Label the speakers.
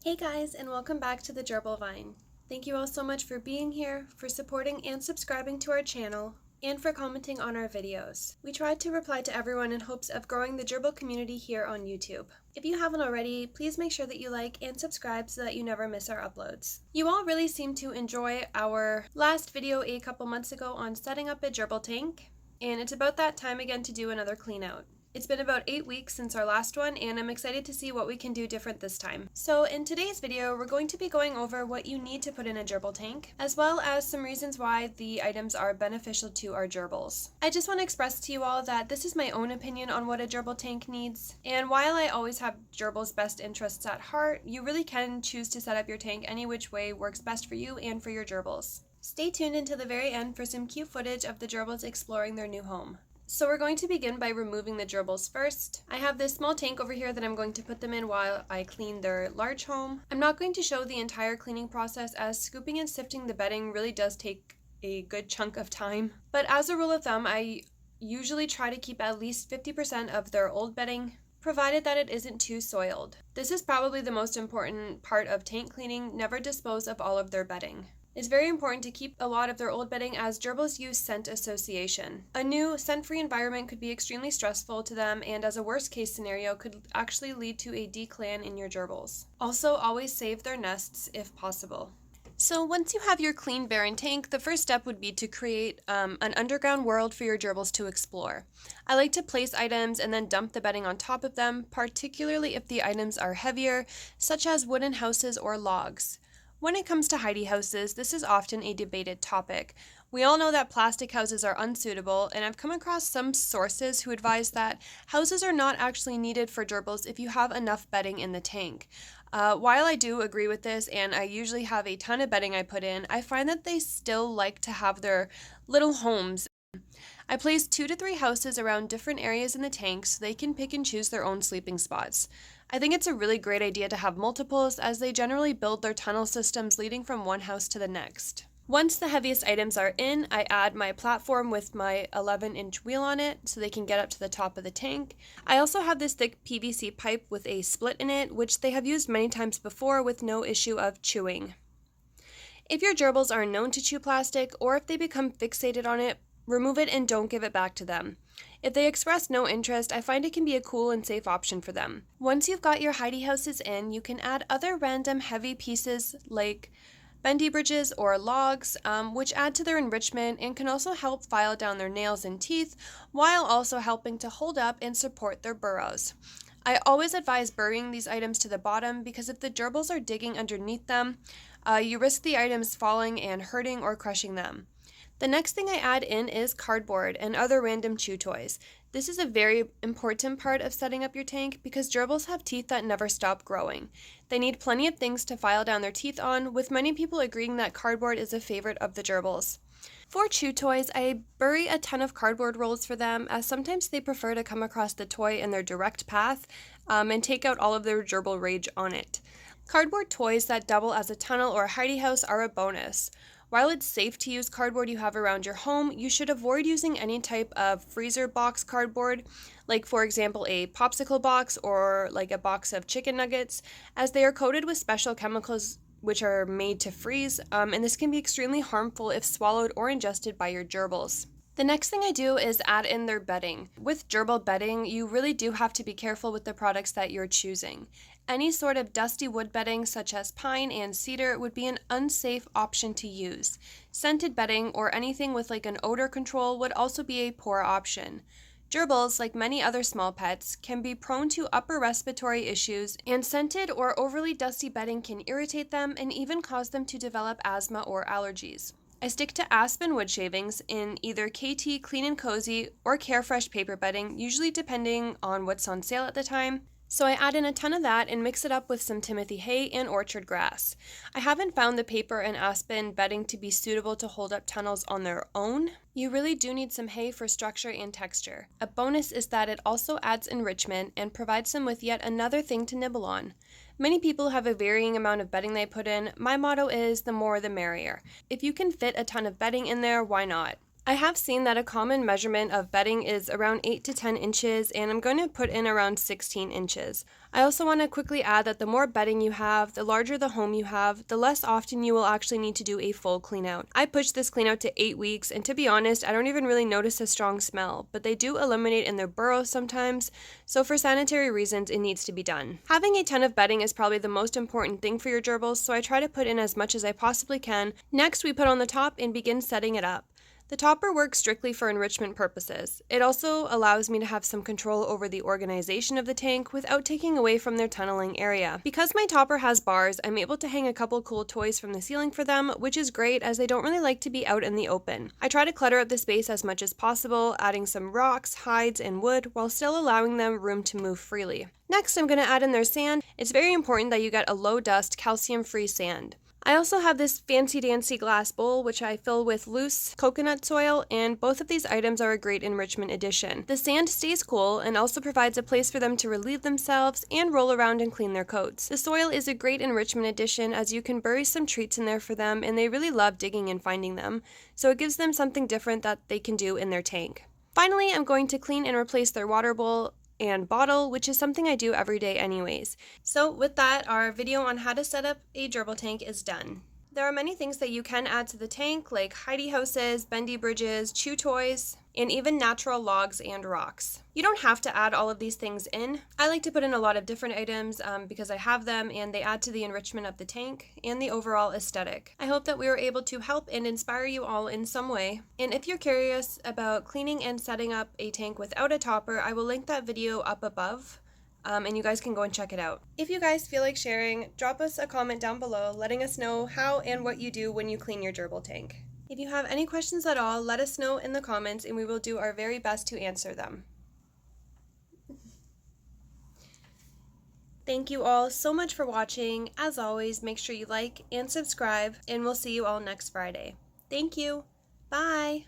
Speaker 1: Hey guys, and welcome back to the Gerbil Vine. Thank you all so much for being here, for supporting and subscribing to our channel, and for commenting on our videos. We tried to reply to everyone in hopes of growing the gerbil community here on YouTube. If you haven't already, please make sure that you like and subscribe so that you never miss our uploads. You all really seem to enjoy our last video a couple months ago on setting up a gerbil tank, and it's about that time again to do another clean out. It's been about 8 weeks since our last one, and I'm excited to see what we can do different this time. So in today's video, we're going to be going over what you need to put in a gerbil tank, as well as some reasons why the items are beneficial to our gerbils. I just want to express to you all that this is my own opinion on what a gerbil tank needs, and while I always have gerbils' best interests at heart, you really can choose to set up your tank any which way works best for you and for your gerbils. Stay tuned until the very end for some cute footage of the gerbils exploring their new home. So we're going to begin by removing the gerbils first. I have this small tank over here that I'm going to put them in while I clean their large home. I'm not going to show the entire cleaning process as scooping and sifting the bedding really does take a good chunk of time. But as a rule of thumb, I usually try to keep at least 50% of their old bedding, provided that it isn't too soiled. This is probably the most important part of tank cleaning. Never dispose of all of their bedding. It's very important to keep a lot of their old bedding as gerbils use scent association. A new scent-free environment could be extremely stressful to them, and as a worst-case scenario could actually lead to a declan in your gerbils. Also, always save their nests if possible. So once you have your clean barren tank, the first step would be to create an underground world for your gerbils to explore. I like to place items and then dump the bedding on top of them, particularly if the items are heavier, such as wooden houses or logs. When it comes to hidey houses, this is often a debated topic. We all know that plastic houses are unsuitable, and I've come across some sources who advise that houses are not actually needed for gerbils if you have enough bedding in the tank. While I do agree with this, and I usually have a ton of bedding I put in, I find that they still like to have their little homes. I place 2 to 3 houses around different areas in the tank so they can pick and choose their own sleeping spots. I think it's a really great idea to have multiples as they generally build their tunnel systems leading from one house to the next. Once the heaviest items are in, I add my platform with my 11-inch wheel on it so they can get up to the top of the tank. I also have this thick PVC pipe with a split in it, which they have used many times before with no issue of chewing. If your gerbils are known to chew plastic, or if they become fixated on it, remove it and don't give it back to them. If they express no interest, I find it can be a cool and safe option for them. Once you've got your hidey houses in, you can add other random heavy pieces like bendy bridges or logs, which add to their enrichment and can also help file down their nails and teeth, while also helping to hold up and support their burrows. I always advise burying these items to the bottom because if the gerbils are digging underneath them, you risk the items falling and hurting or crushing them. The next thing I add in is cardboard and other random chew toys. This is a very important part of setting up your tank because gerbils have teeth that never stop growing. They need plenty of things to file down their teeth on, with many people agreeing that cardboard is a favorite of the gerbils. For chew toys, I bury a ton of cardboard rolls for them, as sometimes they prefer to come across the toy in their direct path and take out all of their gerbil rage on it. Cardboard toys that double as a tunnel or a hidey house are a bonus. While it's safe to use cardboard you have around your home, you should avoid using any type of freezer box cardboard, like for example a popsicle box or like a box of chicken nuggets, as they are coated with special chemicals which are made to freeze, and this can be extremely harmful if swallowed or ingested by your gerbils. The next thing I do is add in their bedding. With gerbil bedding, you really do have to be careful with the products that you're choosing. Any sort of dusty wood bedding such as pine and cedar would be an unsafe option to use. Scented bedding or anything with like an odor control would also be a poor option. Gerbils, like many other small pets, can be prone to upper respiratory issues, and scented or overly dusty bedding can irritate them and even cause them to develop asthma or allergies. I stick to aspen wood shavings in either KT Clean and Cozy or Carefresh paper bedding, usually depending on what's on sale at the time. So I add in a ton of that and mix it up with some Timothy hay and orchard grass. I haven't found the paper and aspen bedding to be suitable to hold up tunnels on their own. You really do need some hay for structure and texture. A bonus is that it also adds enrichment and provides them with yet another thing to nibble on. Many people have a varying amount of bedding they put in. My motto is the more the merrier. If you can fit a ton of bedding in there, why not? I have seen that a common measurement of bedding is around 8 to 10 inches, and I'm going to put in around 16 inches. I also want to quickly add that the more bedding you have, the larger the home you have, the less often you will actually need to do a full clean out. I pushed this clean out to 8 weeks, and to be honest, I don't even really notice a strong smell, but they do eliminate in their burrows sometimes, so for sanitary reasons, it needs to be done. Having a ton of bedding is probably the most important thing for your gerbils, so I try to put in as much as I possibly can. Next, we put on the top and begin setting it up. The topper works strictly for enrichment purposes. It also allows me to have some control over the organization of the tank without taking away from their tunneling area. Because my topper has bars, I'm able to hang a couple cool toys from the ceiling for them, which is great as they don't really like to be out in the open. I try to clutter up the space as much as possible, adding some rocks, hides, and wood while still allowing them room to move freely. Next, I'm going to add in their sand. It's very important that you get a low dust, calcium-free sand. I also have this fancy-dancy glass bowl which I fill with loose coconut soil, and both of these items are a great enrichment addition. The sand stays cool and also provides a place for them to relieve themselves and roll around and clean their coats. The soil is a great enrichment addition as you can bury some treats in there for them, and they really love digging and finding them, so it gives them something different that they can do in their tank. Finally, I'm going to clean and replace their water bowl and bottle, which is something I do every day anyways. So with that, our video on how to set up a gerbil tank is done. There are many things that you can add to the tank, like hidey houses, bendy bridges, chew toys, and even natural logs and rocks. You don't have to add all of these things in. I like to put in a lot of different items because I have them and they add to the enrichment of the tank and the overall aesthetic. I hope that we were able to help and inspire you all in some way. And if you're curious about cleaning and setting up a tank without a topper, I will link that video up above. And you guys can go and check it out. If you guys feel like sharing, drop us a comment down below letting us know how and what you do when you clean your gerbil tank. If you have any questions at all, let us know in the comments and we will do our very best to answer them. Thank you all so much for watching. As always, make sure you like and subscribe, and we'll see you all next Friday. Thank you. Bye.